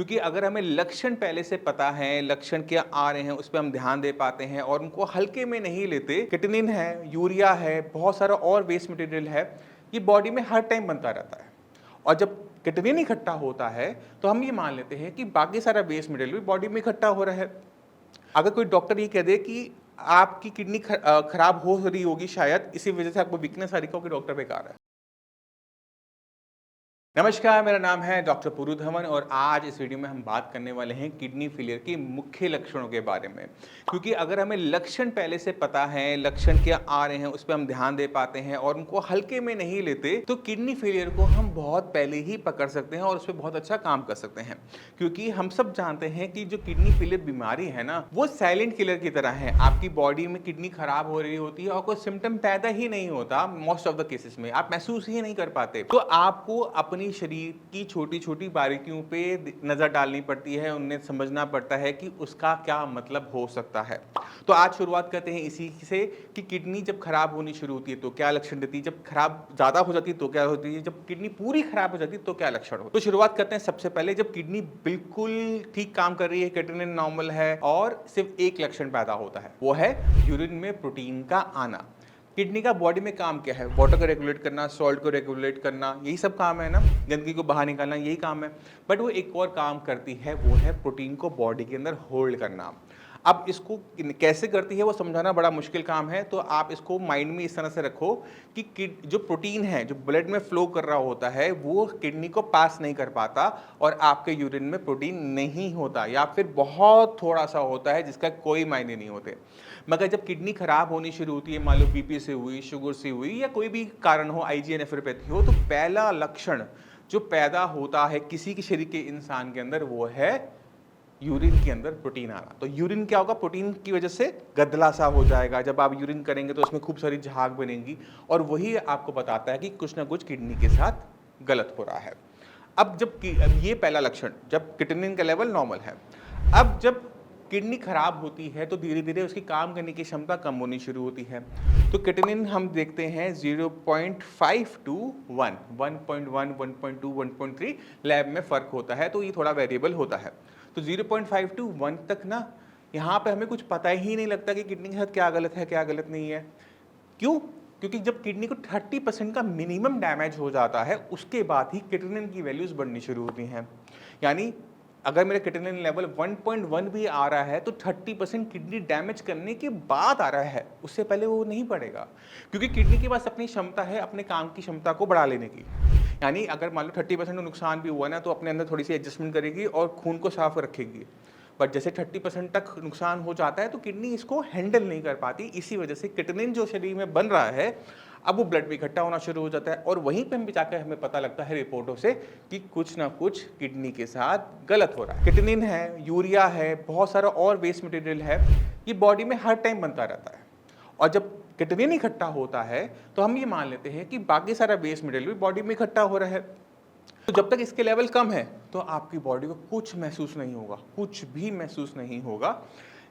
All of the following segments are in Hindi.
क्योंकि अगर हमें लक्षण पहले से पता है, लक्षण क्या आ रहे हैं, उस पे हम ध्यान दे पाते हैं और उनको हल्के में नहीं लेते। किटनिन है, यूरिया है, बहुत सारा और वेस्ट मटेरियल है, ये बॉडी में हर टाइम बनता रहता है। और जब किटनिन इकट्ठा होता है तो हम ये मान लेते हैं कि बाकी सारा वेस्ट मटेरियल भी बॉडी में इकट्ठा हो रहा है। अगर कोई डॉक्टर ये कह दे कि आपकी किडनी खराब हो रही होगी, शायद इसी वजह से आपको वीकनेस आ रही होगी, डॉक्टर बेकार है। नमस्कार, मेरा नाम है डॉक्टर पुरु धवन और आज इस वीडियो में हम बात करने वाले हैं किडनी फेलियर के मुख्य लक्षणों के बारे में। क्योंकि अगर हमें लक्षण पहले से पता है, लक्षण क्या आ रहे हैं, उस पर हम ध्यान दे पाते हैं और उनको हल्के में नहीं लेते, तो किडनी फेलियर को हम बहुत पहले ही पकड़ सकते हैं और उस पर बहुत अच्छा काम कर सकते हैं। क्योंकि हम सब जानते हैं कि जो किडनी फेलियर बीमारी है ना, वो साइलेंट किलर की तरह है। आपकी बॉडी में किडनी खराब हो रही होती है और कोई सिम्टम पैदा ही नहीं होता। मोस्ट ऑफ द केसेस में आप महसूस ही नहीं कर पाते। तो आपको अपनी शरीर की छोटी छोटी बारीकियों पे नजर डालनी पड़ती है, उन्हें समझना पड़ता है कि उसका क्या मतलब हो सकता है। तो आज शुरुआत करते हैं इसी से कि किडनी जब खराब होनी शुरू होती है तो क्या लक्षण देती है, जब खराब ज्यादा हो जाती है तो क्या होती है, जब किडनी पूरी खराब हो जाती है तो क्या लक्षण हो। तो शुरुआत करते हैं सबसे पहले जब किडनी बिल्कुल ठीक काम कर रही है, किडनी नॉर्मल है और सिर्फ एक लक्षण पैदा होता है, वो है यूरिन में प्रोटीन का आना। किडनी का बॉडी में काम क्या है? वाटर को रेगुलेट करना, सॉल्ट को रेगुलेट करना, यही सब काम है ना, गंदगी को बाहर निकालना, यही काम है। बट वो एक और काम करती है, वो है प्रोटीन को बॉडी के अंदर होल्ड करना। अब इसको कैसे करती है वो समझाना बड़ा मुश्किल काम है, तो आप इसको माइंड में इस तरह से रखो कि जो प्रोटीन है, जो ब्लड में फ्लो कर रहा होता है, वो किडनी को पास नहीं कर पाता और आपके यूरिन में प्रोटीन नहीं होता या फिर बहुत थोड़ा सा होता है जिसका कोई मायने नहीं होते। मगर जब किडनी खराब होनी शुरू होती है, मान लो बीपी से हुई, शुगर से हुई या कोई भी कारण हो, आईजीए नेफ्रोपैथी हो, तो पहला लक्षण जो पैदा होता है किसी के शरीर के इंसान के अंदर, वो है यूरिन के अंदर प्रोटीन आना। तो यूरिन क्या होगा? प्रोटीन की वजह से गदला सा हो जाएगा। जब आप यूरिन करेंगे तो उसमें खूब सारी झाग बनेगी और वही आपको बताता है कि कुछ ना कुछ किडनी के साथ गलत हो रहा है। अब ये पहला लक्षण, जब किडनी का लेवल नॉर्मल है। अब जब किडनी खराब होती है तो धीरे धीरे उसकी काम करने की क्षमता कम होनी शुरू होती है। तो किडनी हम देखते हैं 0.5 टू 1, 1.1, 1.2, 1.3 लैब में फ़र्क होता है, तो ये थोड़ा वेरिएबल होता है। तो 0.5 टू 1 तक ना, यहाँ पे हमें कुछ पता ही नहीं लगता कि किडनी के साथ क्या गलत है, क्या गलत नहीं है। क्यों? क्योंकि जब किडनी को 30% का मिनिमम डैमेज हो जाता है, उसके बाद ही किडनी की वैल्यूज़ बढ़नी शुरू होती हैं। यानी अगर मेरा किडनी लेवल 1.1 भी आ रहा है तो 30% किडनी डैमेज करने के बाद आ रहा है, उससे पहले वो नहीं पड़ेगा। क्योंकि किडनी के पास अपनी क्षमता है अपने काम की क्षमता को बढ़ा लेने की। यानी अगर मान लो 30% नुकसान भी हुआ ना, तो अपने अंदर थोड़ी सी एडजस्टमेंट करेगी और खून को साफ रखेगी। बट जैसे 30% तक नुकसान हो जाता है तो किडनी इसको हैंडल नहीं कर पाती। इसी वजह से किडनी जो शरीर में बन रहा है, अब वो ब्लड में इकट्ठा होना शुरू हो जाता है और वहीं पे हम जाकर हमें पता लगता है रिपोर्टों से कि कुछ ना कुछ किडनी के साथ गलत हो रहा है। किडनी है, यूरिया है, बहुत सारा और वेस्ट मटेरियल है, ये बॉडी में हर टाइम बनता रहता है। और जब किडनी इकट्ठा होता है तो हम ये मान लेते हैं कि बाकी सारा वेस्ट मटेरियल भी बॉडी में इकट्ठा हो रहा है। तो जब तक इसके लेवल कम है तो आपकी बॉडी को कुछ महसूस नहीं होगा, कुछ भी महसूस नहीं होगा।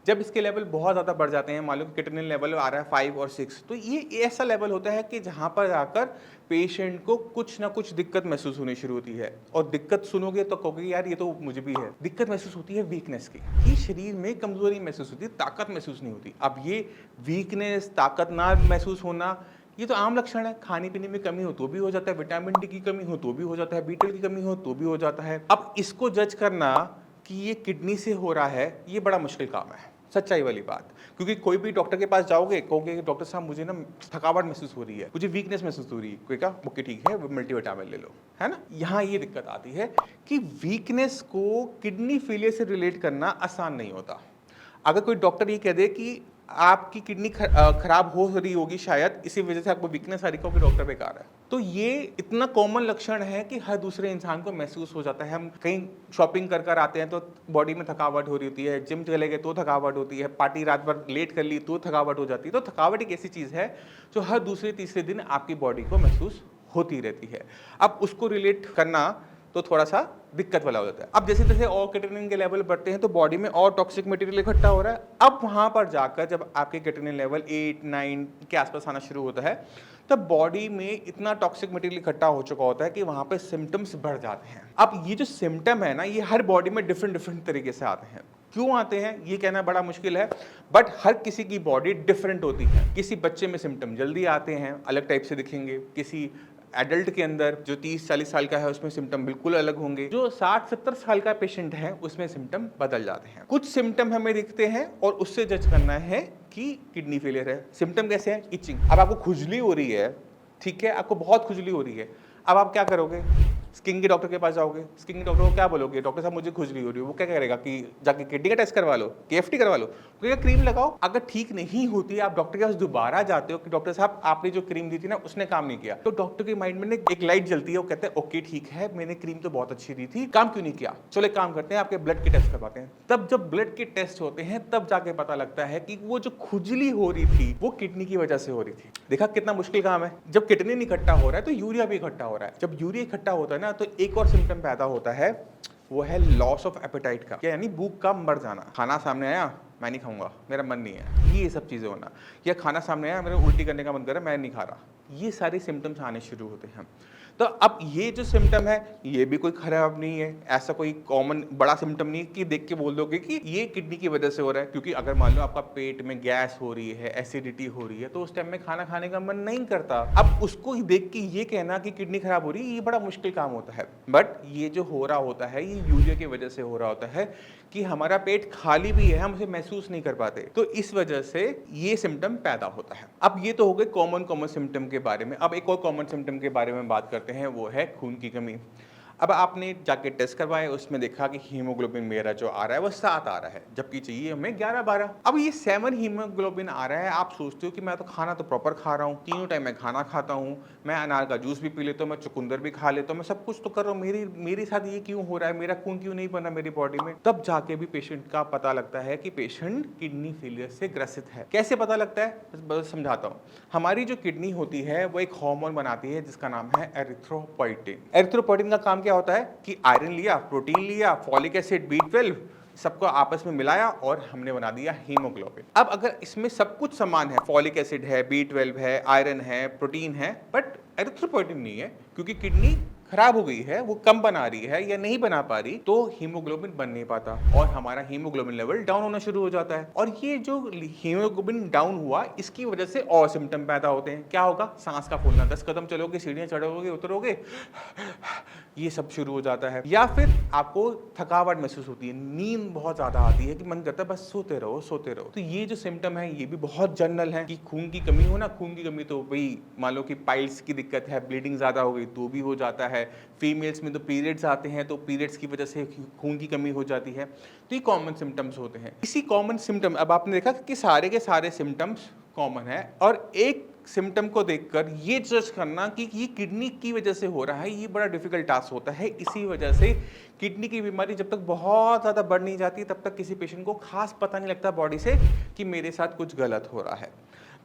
जब इसके लेवल बहुत ज़्यादा बढ़ जाते हैं, मालूम कितने लेवल आ रहा है 5 और 6, तो ये ऐसा लेवल होता है कि जहाँ पर जाकर पेशेंट को कुछ ना कुछ दिक्कत महसूस होनी शुरू होती है। और दिक्कत सुनोगे तो कहोगे यार ये तो मुझे भी है। दिक्कत महसूस होती है वीकनेस की, कि शरीर में कमजोरी महसूस होती है, ताकत महसूस नहीं होती। अब ये वीकनेस, ताकत ना महसूस होना, ये तो आम लक्षण है। खाने पीने में कमी हो तो भी हो जाता है, विटामिन डी की कमी हो तो भी हो जाता है, B12 की कमी हो तो भी हो जाता है। अब इसको जज करना कि ये किडनी से हो रहा है, ये बड़ा मुश्किल काम है, सच्चाई वाली बात। क्योंकि कोई भी डॉक्टर के पास जाओगे, कहोगे डॉक्टर साहब मुझे ना थकावट महसूस हो रही है, मुझे वीकनेस महसूस हो रही है, कोई कहा ओके ठीक है मल्टीविटामिन ले लो, है ना। यहाँ ये दिक्कत आती है कि वीकनेस को किडनी फेलियर से रिलेट करना आसान नहीं होता। अगर कोई डॉक्टर ये कह दे कि आपकी किडनी खराब हो रही होगी, शायद इसी वजह से आपको वीकनेस आ रही होगी, डॉक्टर बेकार है। तो ये इतना कॉमन लक्षण है कि हर दूसरे इंसान को महसूस हो जाता है। हम कहीं शॉपिंग कर आते हैं तो बॉडी में थकावट हो रही होती है, जिम चले गए तो थकावट होती है, पार्टी रात भर लेट कर ली तो थकावट हो जाती है। तो थकावट एक ऐसी चीज़ है जो हर दूसरे तीसरे दिन आपकी बॉडी को महसूस होती रहती है। अब उसको रिलेट करना तो थोड़ा सा दिक्कत वाला हो जाता है। अब जैसे जैसे और क्रिएटिनिन के लेवल बढ़ते हैं तो बॉडी में और टॉक्सिक मटेरियल इकट्ठा हो रहा है। अब वहां पर जाकर जब आपके क्रिएटिनिन लेवल 8-9 के आसपास आना शुरू होता है तब बॉडी में इतना टॉक्सिक मटेरियल इकट्ठा हो चुका होता है कि वहां पे सिम्टम्स बढ़ जाते हैं। अब ये जो सिम्टम है ना, ये हर बॉडी में डिफरेंट डिफरेंट तरीके से आते हैं। क्यों आते हैं ये कहना बड़ा मुश्किल है, बट हर किसी की बॉडी डिफरेंट होती है। किसी बच्चे में सिम्टम जल्दी आते हैं, अलग टाइप से दिखेंगे। किसी एडल्ट के अंदर जो 30-40 साल का है उसमें सिम्टम बिल्कुल अलग होंगे। जो 60-70 साल का पेशेंट है उसमें सिम्टम बदल जाते हैं। कुछ सिम्टम हमें दिखते हैं और उससे जज करना है कि किडनी फेलियर है। सिम्टम कैसे है? इचिंग। अब आपको खुजली हो रही है, ठीक है, आपको बहुत खुजली हो रही है, अब आप क्या करोगे? स्किन के डॉक्टर के पास जाओगे। स्किन के डॉक्टर को क्या बोलोगे? डॉक्टर साहब मुझे खुजली हो रही है। वो क्या करेगा कि जाके किडनी का टेस्ट करवा लो, केएफटी करवा लो, तो क्रीम लगाओ। अगर ठीक नहीं होती है आप डॉक्टर के पास दोबारा जाते हो कि डॉक्टर साहब आपने जो क्रीम दी थी ना उसने काम नहीं किया, तो डॉक्टर के माइंड में एक लाइट जलती है। वो कहते हैं ओके ठीक है, मैंने क्रीम तो बहुत अच्छी दी थी, काम क्यों नहीं किया? चलो एक काम करते हैं, आपके ब्लड के टेस्ट करवाते हैं। तब जब ब्लड के टेस्ट होते हैं तब जाके पता लगता है कि वो जो खुजली हो रही थी वो किडनी की वजह से हो रही थी। देखा कितना मुश्किल काम है। जब किडनी इकट्ठा हो रहा है तो यूरिया भी इकट्ठा हो रहा है। जब यूरिया इकट्ठा होता है ना तो एक और सिम्टम पैदा होता है, वो है लॉस ऑफ एपेटाइट का, यानी भूख का मर जाना। खाना सामने आया, मैं नहीं खाऊंगा, मेरा मन नहीं है, ये सब चीजें होना, या खाना सामने आया, मेरे उल्टी करने का मन कर रहा है, मैं नहीं खा रहा, ये सारे सिम्टम्स आने शुरू होते हैं। तो अब ये जो सिम्टम है ये भी कोई खराब नहीं है, ऐसा कोई कॉमन बड़ा सिम्टम नहीं कि देख के बोल दोगे कि ये किडनी की वजह से हो रहा है। क्योंकि अगर मान लो आपका पेट में गैस हो रही है, एसिडिटी हो रही है, तो उस टाइम में खाना खाने का मन नहीं करता। अब उसको ही देख के ये कहना कि किडनी खराब हो रही है, ये बड़ा मुश्किल काम होता है। बट ये जो हो रहा होता है ये यूरिया की वजह से हो रहा होता है कि हमारा पेट खाली भी है, हम उसे महसूस नहीं कर पाते, तो इस वजह से ये सिम्टम पैदा होता है। अब ये तो हो गए कॉमन सिम्टम के बारे में। अब एक और कॉमन सिम्टम के बारे में बात करते हैं, वो है खून की कमी। अब आपने जाके टेस्ट करवाए, उसमें देखा कि हीमोग्लोबिन मेरा जो आ रहा है वो 7 आ रहा है, जबकि चाहिए हमें 11-12। अब ये 7 हीमोग्लोबिन आ रहा है, आप सोचते हो कि मैं तो खाना तो प्रॉपर खा रहा हूँ, तीनों टाइम मैं खाना खाता हूँ, मैं अनार का जूस भी पी लेता हूँ, मैं चुकंदर भी खा लेता हूँ, मैं सब कुछ तो कर रहा हूँ, मेरे साथ ये क्यों हो रहा है, मेरा खून क्यों नहीं बना मेरी बॉडी में? तब जाके भी पेशेंट का पता लगता है कि पेशेंट किडनी फेलियर से ग्रसित है। कैसे पता लगता है? बस समझाता हूँ। हमारी जो किडनी होती है वो एक हार्मोन बनाती है जिसका नाम है एरिथ्रोपोइटिन। एरिथ्रोपोइटिन का काम क्या होता है कि आयरन लिया, प्रोटीन लिया, फॉलिक एसिड, B12 सबको आपस में मिलाया और हमने बना दिया हीमोग्लोबिन। अब अगर इसमें सब कुछ समान है, फॉलिक एसिड है, B12 है, आयरन है, प्रोटीन है, बट एरिथ्रोपोइटिन नहीं है, क्योंकि किडनी खराब हो गई है, वो कम बना रही है या नहीं बना पा रही, तो हीमोग्लोबिन बन नहीं पाता और हमारा हीमोग्लोबिन लेवल डाउन होना शुरू हो जाता है। और ये जो हीमोग्लोबिन डाउन हुआ इसकी वजह से और सिम्टम पैदा होते हैं। क्या होगा? सांस का फूलना, 10 कदम चलोगे, सीढ़ियां चढ़ोगे, उतरोगे, ये सब शुरू हो जाता है। या फिर आपको थकावट महसूस होती है, नींद बहुत ज्यादा आती है कि मन करता है बस सोते रहो सोते रहो। तो ये जो सिम्टम है ये भी बहुत जनरल है कि खून की कमी हो ना, खून की कमी तो भाई मान लो कि पाइल्स की दिक्कत है, ब्लीडिंग ज्यादा हो गई तो भी हो जाता है। फीमेल्स में तो पीरियड्स आते हैं तो पीरियड्स की वजह से खून की कमी हो जाती है। तो ये कॉमन सिम्टम्स होते हैं। इसी कॉमन सिम्टम, अब आपने देखा कि सारे के सारे सिम्टम्स कॉमन है, और एक सिम्टम को देखकर ये जज करना कि ये किडनी की वजह से हो रहा है, ये बड़ा डिफिकल्ट टास्क होता है। इसी वजह से किडनी की बीमारी जब तक बहुत ज़्यादा बढ़ नहीं जाती तब तक किसी पेशेंट को खास पता नहीं लगता बॉडी से कि मेरे साथ कुछ गलत हो रहा है।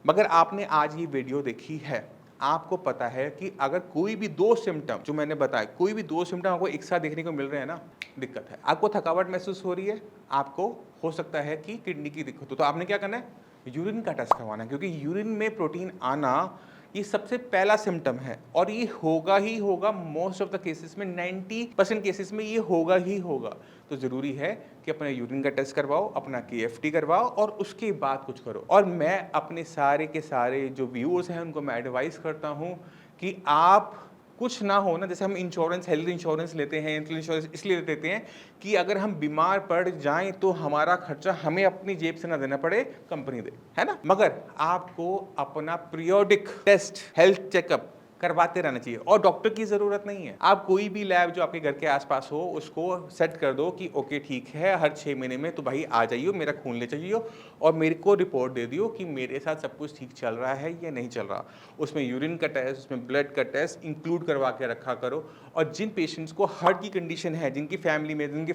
मगर आपने आज ये वीडियो देखी है, आपको पता है कि अगर कोई भी 2 सिम्टम जो मैंने बताया, कोई भी 2 सिम्टम आपको एक साथ देखने को मिल रहे हैं ना, दिक्कत है। आपको थकावट महसूस हो रही है, आपको हो सकता है कि किडनी की दिक्कत हो, तो आपने क्या करना है? यूरिन का टेस्ट करवाना है, क्योंकि यूरिन में प्रोटीन आना ये सबसे पहला सिम्टम है और ये होगा ही होगा। मोस्ट ऑफ द केसेस में 90% केसेस में ये होगा ही होगा। तो जरूरी है कि अपना यूरिन का टेस्ट करवाओ, अपना KFT करवाओ और उसके बाद कुछ करो। और मैं अपने सारे के सारे जो व्यूअर्स हैं उनको मैं एडवाइस करता हूँ कि आप कुछ ना हो ना, जैसे हम इंश्योरेंस, हेल्थ इंश्योरेंस लेते हैं, इंश्योरेंस इसलिए लेते हैं कि अगर हम बीमार पड़ जाएं तो हमारा खर्चा हमें अपनी जेब से ना देना पड़े, कंपनी दे, है ना। मगर आपको अपना पीरियोडिक टेस्ट, हेल्थ चेकअप करवाते रहना चाहिए और डॉक्टर की जरूरत नहीं है। आप कोई भी लैब जो आपके घर के आसपास हो उसको सेट कर दो कि ओके ठीक है, हर 6 महीने में तो भाई आ जाइयो, मेरा खून ले जाइयो और मेरे को रिपोर्ट दे दियो कि मेरे साथ सब कुछ ठीक चल रहा है या नहीं चल रहा। उसमें यूरिन का टेस्ट, उसमें ब्लड का टेस्ट इंक्लूड करवा के रखा करो। और जिन पेशेंट्स को हार्ट की कंडीशन है, जिनकी फैमिली में, जिनके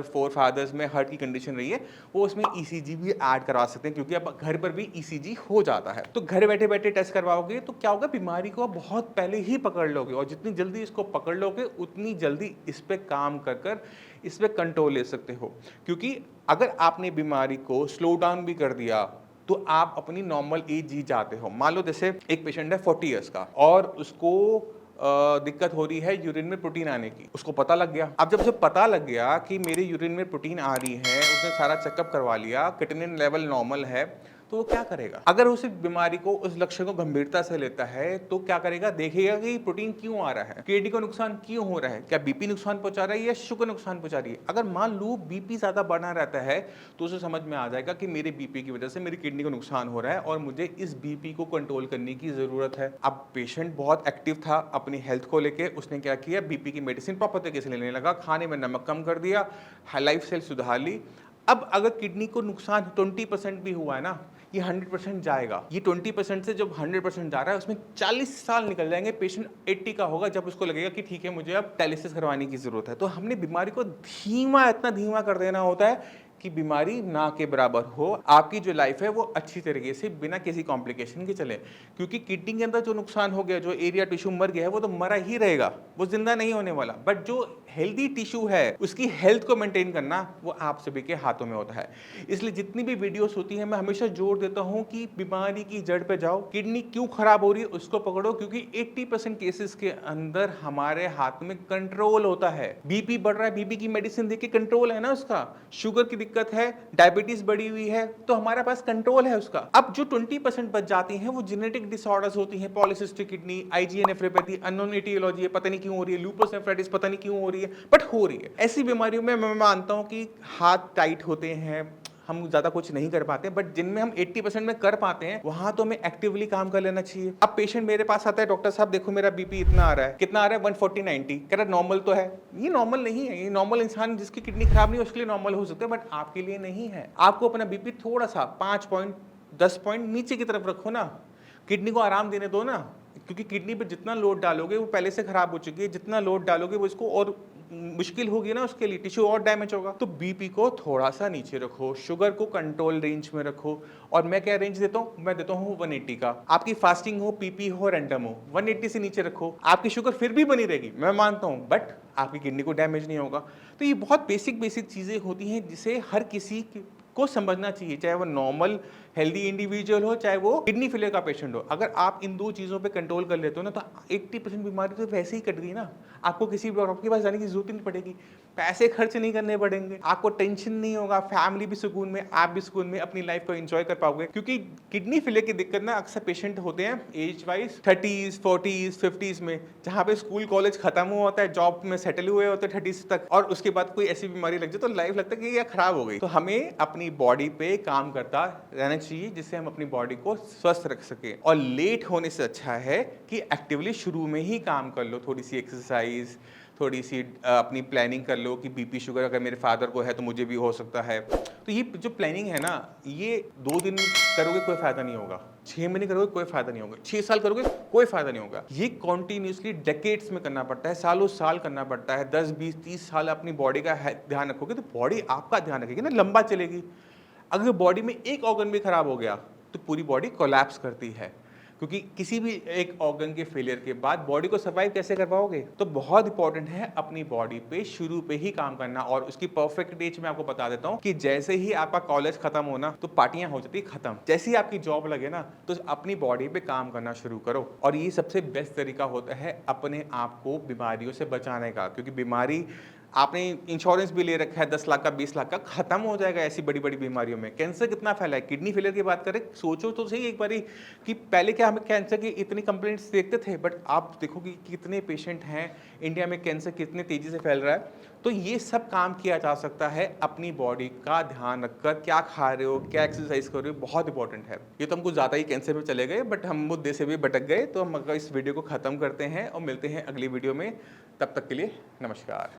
फोर फादर्स में हार्ट की कंडीशन रही है, वो उसमें ECG भी ऐड करवा सकते हैं, क्योंकि अब घर पर भी ECG हो जाता है। तो घर बैठे बैठे टेस्ट करवाओगे तो क्या होगा, बीमारी को बहुत पहले ही पकड़ लोगे और जितनी जल्दी इसको पकड़ लोगे उतनी जल्दी इस पे काम कर कर इस पे कंट्रोल ले सकते हो। क्योंकि अगर आपने बीमारी को स्लो डाउन भी कर दिया तो आप अपनी नॉर्मल एज जी जाते हो। मान लो जैसे एक पेशेंट है 40 इयर्स का और उसको दिक्कत हो रही है यूरिन में प्रोटीन आने की, उसको पता लग गया। अब जब उसे पता लग गया कि मेरे यूरिन में प्रोटीन आ रही है, उसने सारा चेकअप करवा लिया, क्रिएटिनिन लेवल नॉर्मल है, तो वो क्या करेगा? अगर उस बीमारी को, उस लक्ष्य को गंभीरता से लेता है तो क्या करेगा? देखेगा कि प्रोटीन क्यों आ रहा है, किडनी को नुकसान क्यों हो रहा है, क्या बीपी नुकसान पहुंचा रहा है या शुगर नुकसान पहुंचा रही है। अगर मान लो बीपी ज्यादा बढ़ा रहता है तो उसे समझ में आ जाएगा कि मेरे बीपी की वजह से मेरी किडनी को नुकसान हो रहा है और मुझे इस बीपी को कंट्रोल करने की जरूरत है। अब पेशेंट बहुत एक्टिव था अपनी हेल्थ को लेके, उसने क्या किया? बीपी की मेडिसिन प्रॉपर तरीके से लेने लगा, खाने में नमक कम कर दिया, लाइफ स्टाइल सुधार ली। अब अगर किडनी को नुकसान 20% भी हुआ है ना, ये 100% जाएगा। ये 20% से जब 100% जा रहा है उसमें 40 साल निकल जाएंगे, पेशेंट 80 का होगा जब उसको लगेगा कि ठीक है मुझे अब डायलिसिस करवाने की जरूरत है। तो हमने बीमारी को धीमा, इतना धीमा कर देना होता है कि बीमारी ना के बराबर हो, आपकी जो लाइफ है वो अच्छी तरीके से बिना किसी कॉम्प्लिकेशन के चले। क्योंकि किडनी के अंदर जो नुकसान हो गया, जो एरिया टिश्यू मर गया है, वो तो मरा ही रहेगा, वो जिंदा नहीं होने वाला। बट जो हेल्दी टिश्यू है उसकी हेल्थ को मेंटेन करना वो आप सभी के हाथों में होता है। इसलिए जितनी भी वीडियोस होती है मैं हमेशा जोर देता हूं कि बीमारी की जड़ पे जाओ। किडनी क्यों खराब हो रही है उसको पकड़ो, क्योंकि 80% केसेस के अंदर हमारे हाथ में कंट्रोल होता है। बीपी बढ़ रहा है, बीपी की मेडिसिन देके कंट्रोल है ना उसका। शुगर की दिक्कत है, डायबिटीज बढ़ी हुई है, तो हमारे पास कंट्रोल है उसका। अब जो 20% बच जाती हैं वो जेनेटिक डिसऑर्डर्स होती हैं, polycystic kidney, IgA nephropathy, unknown aetiology है, पता नहीं क्यों हो रही है, लूपस नेफ्राइटिस पता नहीं क्यों हो रही है, बट हो रही है। ऐसी बीमारियों में मैं मानता हूं कि हाथ टाइट होते हैं, हम ज्यादा कुछ नहीं कर पाते, बट जिनमें हम 80% में कर पाते हैं वहां तो हमें एक्टिवली काम कर लेना चाहिए। अब पेशेंट मेरे पास आता है, डॉक्टर साहब देखो मेरा बीपी इतना आ रहा है, कितना आ रहा है? 140/90। कह रहा नॉर्मल तो है। ये नॉर्मल नहीं है। ये नॉर्मल इंसान जिसकी किडनी खराब नहीं है उसके लिए नॉर्मल हो सकता है, बट आपके लिए नहीं है। आपको अपना बीपी थोड़ा सा 5 पॉइंट 10 पॉइंट नीचे की तरफ रखो ना, किडनी को आराम देने दो ना। क्योंकि किडनी पे जितना लोड डालोगे वो पहले से खराब हो चुकी है, जितना लोड डालोगे वो इसको और मुश्किल होगी ना, उसके लिए टिश्यू और डैमेज होगा। तो बीपी को थोड़ा सा नीचे रखो, शुगर को कंट्रोल रेंज में रखो। और मैं क्या रेंज देता हूँ? मैं देता हूँ 180 का। आपकी फास्टिंग हो, पीपी हो, रैंडम हो, 180 से नीचे रखो। आपकी शुगर फिर भी बनी रहेगी, मैं मानता हूँ, बट आपकी किडनी को डैमेज नहीं होगा। तो ये बहुत बेसिक बेसिक चीजें होती हैं जिसे हर किसी को समझना चाहिए, चाहे वो नॉर्मल हेल्दी इंडिविजुअल हो, चाहे वो किडनी फेलियर का पेशेंट हो। अगर आप इन दो चीजों पे कंट्रोल कर लेते हो ना तो 80% बीमारी तो वैसे ही कट गई ना। आपको किसी भी डॉक्टर के पास जाने की जरूरत नहीं पड़ेगी, पैसे खर्च नहीं करने पड़ेंगे, आपको टेंशन नहीं होगा, फैमिली भी सुकून में, आप भी सुकून में अपनी लाइफ को एंजॉय कर पाओगे। क्योंकि किडनी फेलियर की दिक्कत ना अक्सर पेशेंट होते हैं age wise 30s 40s 50s में, जहाँ पे स्कूल कॉलेज खत्म हुआ होता है, जॉब में सेटल हुए होते हैं 30s तक, और उसके बाद कोई ऐसी बीमारी लग जाए तो लाइफ लगता है कि ये खराब हो गई। तो हमें अपनी बॉडी पे काम करता रहना चाहिए जिससे हम अपनी बॉडी को स्वस्थ रख सके। और लेट होने से अच्छा है कि एक्टिवली शुरू में ही काम कर लो, थोड़ी सी एक्सरसाइज, थोड़ी सी अपनी प्लानिंग कर लो कि बीपी शुगर अगर मेरे फादर को है तो मुझे भी हो सकता है। तो ये जो प्लानिंग है ना, ये 2 दिन करोगे कोई फायदा नहीं होगा, 6 महीने करोगे कोई फायदा नहीं होगा, 6 साल करोगे कोई फायदा नहीं होगा। ये कॉन्टिन्यूसली डेकेड्स में करना पड़ता है, सालों साल करना पड़ता है। 10 20 30 साल अपनी बॉडी का ध्यान रखोगे तो बॉडी आपका ध्यान रखेगी ना, लंबा चलेगी। अगर बॉडी में एक ऑर्गन भी खराब हो गया तो पूरी बॉडी कोलैप्स करती है। क्योंकि किसी भी एक ऑर्गन के फेलियर के बाद बॉडी को सर्वाइव कैसे कर पाओगे? तो बहुत इंपॉर्टेंट है अपनी बॉडी पे शुरू पे ही काम करना। और उसकी परफेक्ट एज मैं आपको बता देता हूँ कि जैसे ही आपका कॉलेज खत्म होना तो पार्टियां हो जाती खत्म, जैसे ही आपकी जॉब लगे ना तो अपनी बॉडी पे काम करना शुरू करो। और ये सबसे बेस्ट तरीका होता है अपने आप को बीमारियों से बचाने का। क्योंकि बीमारी, आपने इंश्योरेंस भी ले रखा है 10 लाख का 20 लाख का, खत्म हो जाएगा ऐसी बड़ी बड़ी बीमारियों में। कैंसर कितना फैला है, किडनी फेलियर की बात करें, सोचो तो सही एक बारी कि पहले क्या हमें कैंसर की इतनी कंप्लेंट्स देखते थे, बट आप देखो कि कितने पेशेंट हैं इंडिया में, कैंसर कितने तेजी से फैल रहा है। तो ये सब काम किया जा सकता है अपनी बॉडी का ध्यान रखकर। क्या खा रहे हो, क्या एक्सरसाइज कर रहे हो, बहुत इंपॉर्टेंट है। ये तो हम कुछ ज़्यादा ही कैंसर में चले गए, बट हम मुद्दे से भी भटक गए। तो हम इस वीडियो को ख़त्म करते हैं और मिलते हैं अगली वीडियो में। तब तक के लिए नमस्कार।